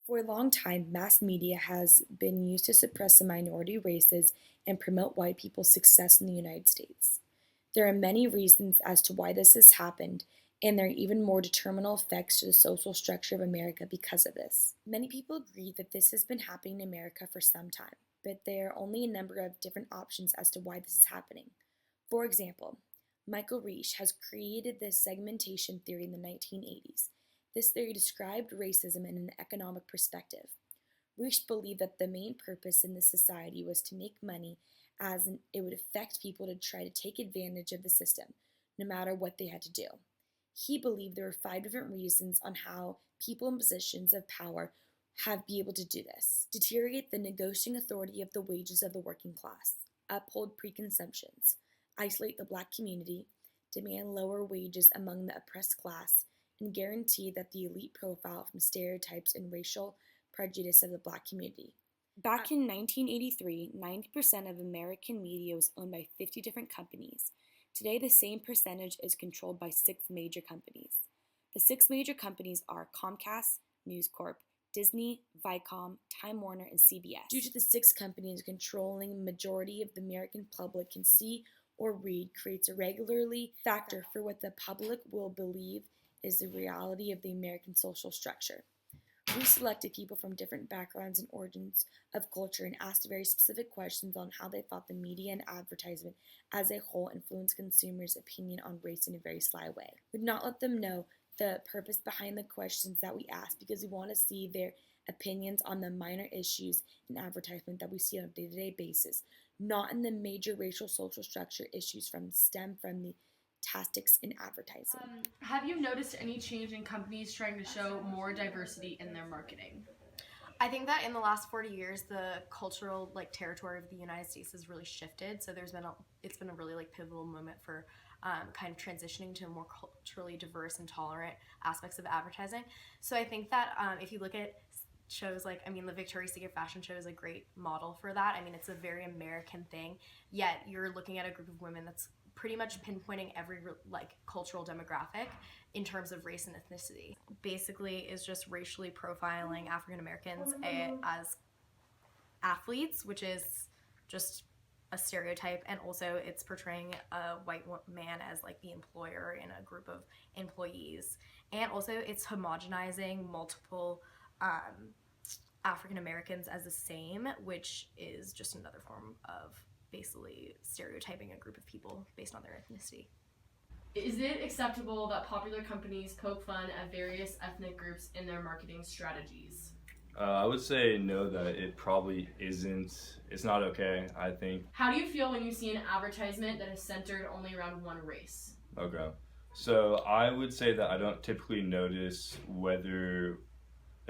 For a long time, mass media has been used to suppress the minority races and promote white people's success in the United States. There are many reasons as to why this has happened, and there are even more determinal effects to the social structure of America because of this. Many people agree that this has been happening in America for some time, but there are only a number of different options as to why this is happening. For example, Michael Reisch has created this segmentation theory in the 1980s. This theory described racism in an economic perspective. Reisch believed that the main purpose in this society was to make money, as it would affect people to try to take advantage of the system, no matter what they had to do. He believed there were five different reasons on how people in positions of power have be able to do this: deteriorate the negotiating authority of the wages of the working class, uphold preconceptions, isolate the black community, demand lower wages among the oppressed class, and guarantee that the elite profile from stereotypes and racial prejudice of the black community. Back in 1983, 90% of American media was owned by 50 different companies. Today, the same percentage is controlled by six major companies. The six major companies are Comcast, News Corp, Disney, Viacom, Time Warner, and CBS. Due to the six companies controlling the majority of the American public can see or read, creates a regularly factor for what the public will believe is the reality of the American social structure. We selected people from different backgrounds and origins of culture and asked very specific questions on how they thought the media and advertisement as a whole influenced consumers' opinion on race in a very sly way. We did not let them know the purpose behind the questions that we asked because we want to see their opinions on the minor issues in advertisement that we see on a day-to-day basis, not in the major racial social structure issues from the tactics in advertising. Have you noticed any change in companies trying to show more diversity in their marketing? I think that in the last 40 years, the cultural territory of the United States has really shifted. So it's been a really pivotal moment for kind of transitioning to more culturally diverse and tolerant aspects of advertising. So I think that if you look at shows the Victoria's Secret fashion show is a great model for that. I mean, it's a very American thing, yet you're looking at a group of women that's pretty much pinpointing every cultural demographic in terms of race and ethnicity. Basically is just racially profiling African Americans as athletes, which is just a stereotype, and also it's portraying a white man as the employer in a group of employees, and also it's homogenizing multiple African Americans as the same, which is just another form of basically stereotyping a group of people based on their ethnicity. Is it acceptable that popular companies poke fun at various ethnic groups in their marketing strategies? I would say no, that it probably isn't. It's not okay, I think. How do you feel when you see an advertisement that is centered only around one race? Okay. So I would say that I don't typically notice whether,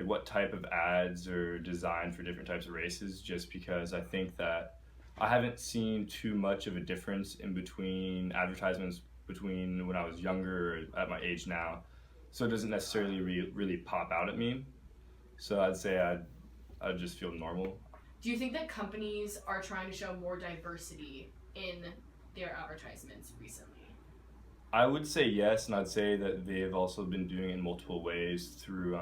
what type of ads are designed for different types of races, just because I think that I haven't seen too much of a difference in between advertisements between when I was younger or at my age now. So it doesn't necessarily really pop out at me. So I'd say I'd just feel normal. Do you think that companies are trying to show more diversity in their advertisements recently? I would say yes, and I'd say that they've also been doing it in multiple ways through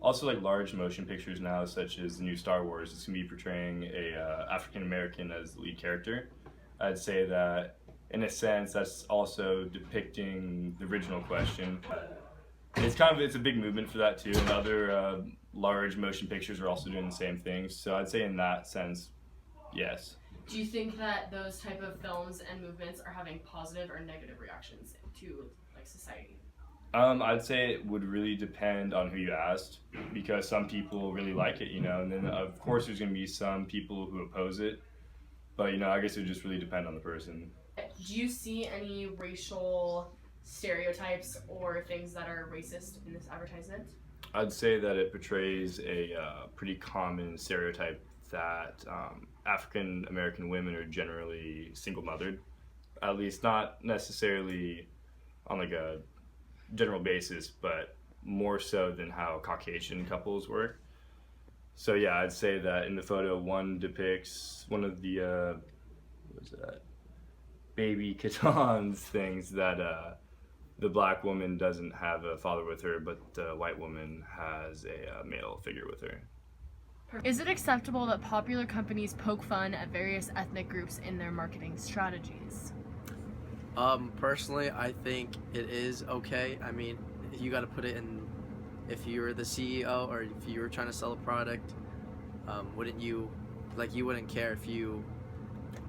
also large motion pictures now, such as the new Star Wars. It's going to be portraying a African American as the lead character. I'd say that in a sense that's also depicting the original question. It's a big movement for that too, and other large motion pictures are also doing the same thing. So I'd say in that sense, yes. Do you think that those type of films and movements are having positive or negative reactions to society? I'd say it would really depend on who you asked, because some people really like it, and then of course there's going to be some people who oppose it, but I guess it would just really depend on the person. Do you see any racial stereotypes or things that are racist in this advertisement? I'd say that it portrays a pretty common stereotype that African American women are generally single-mothered, at least not necessarily on a general basis, but more so than how Caucasian couples work. So yeah, I'd say that in the photo, one depicts one of the baby Catons things that the black woman doesn't have a father with her, but the white woman has a male figure with her. Is it acceptable that popular companies poke fun at various ethnic groups in their marketing strategies? Personally, I think it is okay. I mean, you got to put it in. If you're the CEO or if you were trying to sell a product, wouldn't you, like, you wouldn't care if you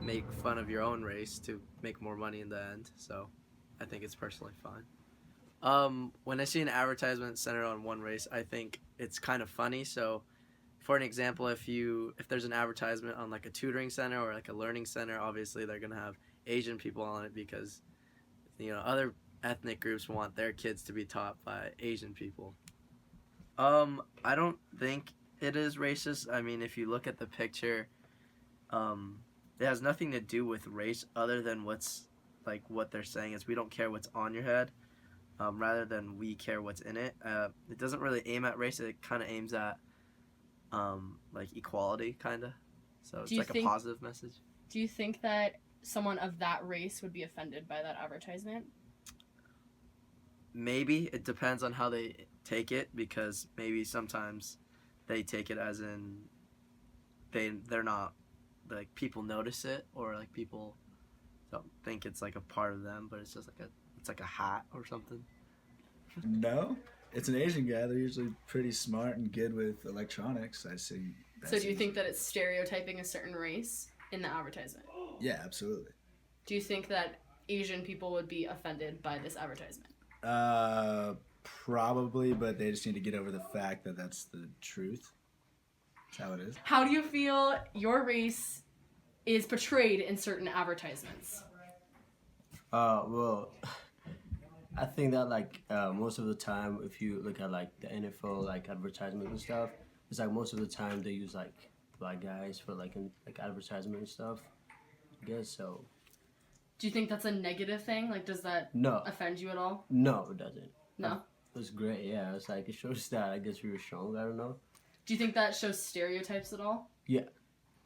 make fun of your own race to make more money in the end. So, I think it's personally fine. When I see an advertisement centered on one race, I think it's kind of funny. So, for an example, if there's an advertisement on like a tutoring center or like a learning center, obviously they're gonna have Asian people on it because, you know, other ethnic groups want their kids to be taught by Asian people. I don't think it is racist. I mean, if you look at the picture, it has nothing to do with race other than what they're saying is we don't care what's on your head, rather than we care what's in it. It doesn't really aim at race. It kind of aims at like equality, kind of. So it's like a positive message. Do you think that someone of that race would be offended by that advertisement? Maybe. It depends on how they take it, because maybe sometimes they take it as in they're not, like, people notice it, or like people don't think it's like a part of them, but it's just like a hat or something. No, it's an Asian guy. They're usually pretty smart and good with electronics. I see. So do you think that it's stereotyping a certain race in the advertisement? Yeah, absolutely. Do you think that Asian people would be offended by this advertisement? Probably, but they just need to get over the fact that that's the truth. That's how it is. How do you feel your race is portrayed in certain advertisements? Well, I think that like most of the time, if you look at like the NFL like advertisements and stuff, it's like most of the time they use like black guys for like advertisement and stuff. I guess so. Do you think that's a negative thing? Like, does that No, offend you at all? no, it doesn't. No. It was great. Yeah, it's like it shows that I guess we were strong. I don't know. Do you think that shows stereotypes at all? Yeah.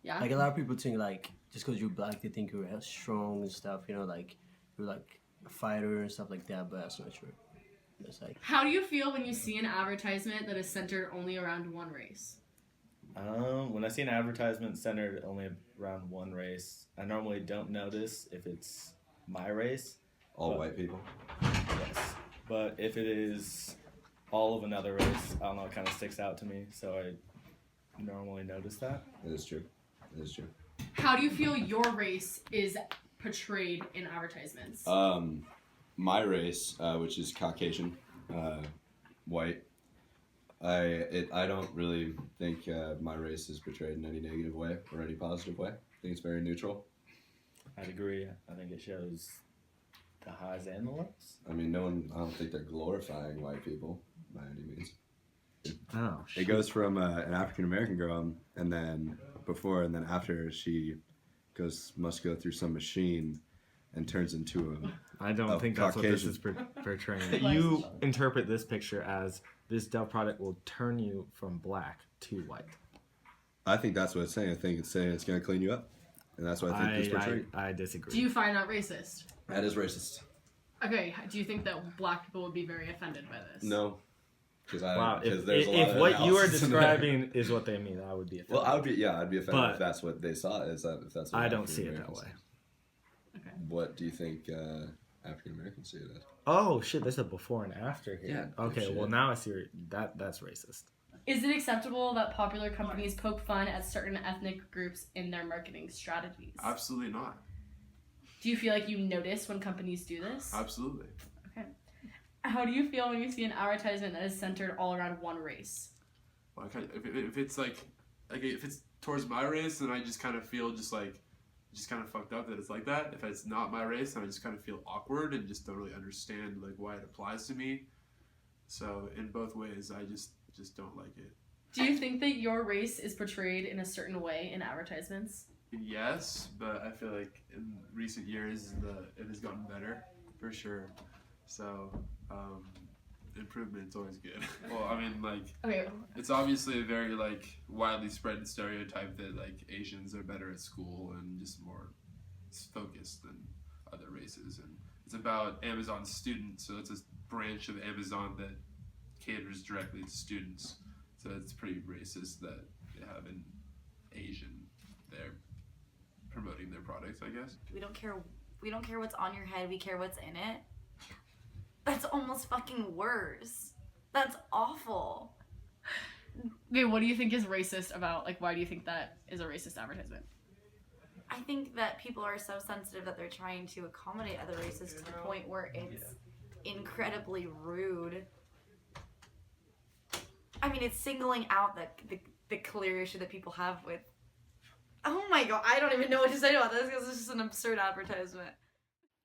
Yeah. Like a lot of people think like just because you're black, they think you're strong and stuff. You know, like you're like a fighter and stuff like that. But that's not true. It's like How do you feel when you see an advertisement that is centered only around one race? When I see an advertisement centered only around one race, I normally don't notice if it's my race. All white people. Yes. But if it is all of another race, I don't know, it kind of sticks out to me, so I normally notice that. It is true. It is true. How do you feel your race is portrayed in advertisements? My race, which is Caucasian, white. I don't really think my race is portrayed in any negative way or any positive way. I think it's very neutral. I'd agree. I think it shows the highs and the lows. I mean, I don't think they're glorifying white people by any means. Oh, It goes from an African American girl, and then before and then after she must go through some machine and turns into I don't think that's what this is portraying. You interpret this picture as this Dove product will turn you from black to white. I think that's what it's saying. I think it's saying it's going to clean you up. And that's what I think it's portraying. I disagree. Do you find that racist? That is racist. Okay, do you think that black people would be very offended by this? No. Wow, Because if what you are describing is what they mean, I would be offended. Well, I'd be offended But if that's what they saw. If that's what I don't see it that way. Okay. What do you think African Americans see it as? Oh shit, there's a before and after here. Yeah, Okay, shit. well now I see that's racist. Is it acceptable that popular companies poke fun at certain ethnic groups in their marketing strategies? Absolutely not. Do you feel like you notice when companies do this? Absolutely. Okay. How do you feel when you see an advertisement that is centered all around one race? Well, if it's like if it's towards my race, then I just kind of feel just kind of fucked up that it's like that. If it's not my race, then I just kind of feel awkward and just don't really understand like why it applies to me. So in both ways, I just don't like it. Do you think that your race is portrayed in a certain way in advertisements? Yes, but I feel like in recent years it has gotten better for sure. So improvement's always good. Well, I mean, like, Okay. it's obviously a very like widely spread stereotype that like Asians are better at school and just more focused than other races, and It's about Amazon Student, so it's a branch of Amazon that caters directly to students. So it's pretty racist that they have an Asian there promoting their products, I guess. We don't care what's on your head, we care what's in it. That's almost fucking worse. That's awful. Okay, what do you think is racist about, like, why do you think that is a racist advertisement? I think that people are so sensitive that they're trying to accommodate other races to the point where it's incredibly rude. I mean, it's singling out the clear issue that people have with. Oh my god, I don't even know what to say about this because it's just an absurd advertisement.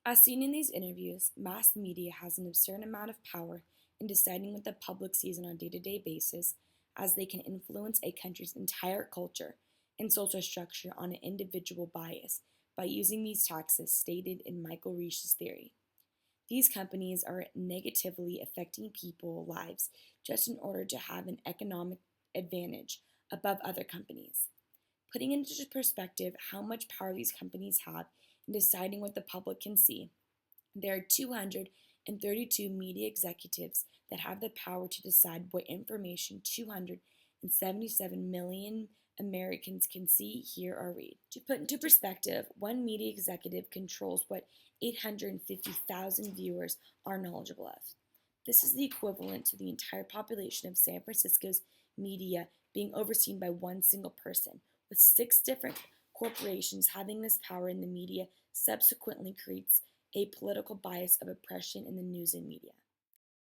As seen in these interviews, mass media has an absurd amount of power in deciding what the public sees on a day-to-day basis, as they can influence a country's entire culture and social structure on an individual bias by using these tactics stated in Michael Reich's theory. These companies are negatively affecting people's lives just in order to have an economic advantage above other companies. Putting into perspective how much power these companies have in deciding what the public can see, there are 232 media executives that have the power to decide what information 277 million Americans can see, hear, or read. To put into perspective, one media executive controls what 850,000 viewers are knowledgeable of. This is the equivalent to the entire population of San Francisco's media being overseen by one single person, with 6 different corporations having this power in the media subsequently creates a political bias of oppression in the news and media.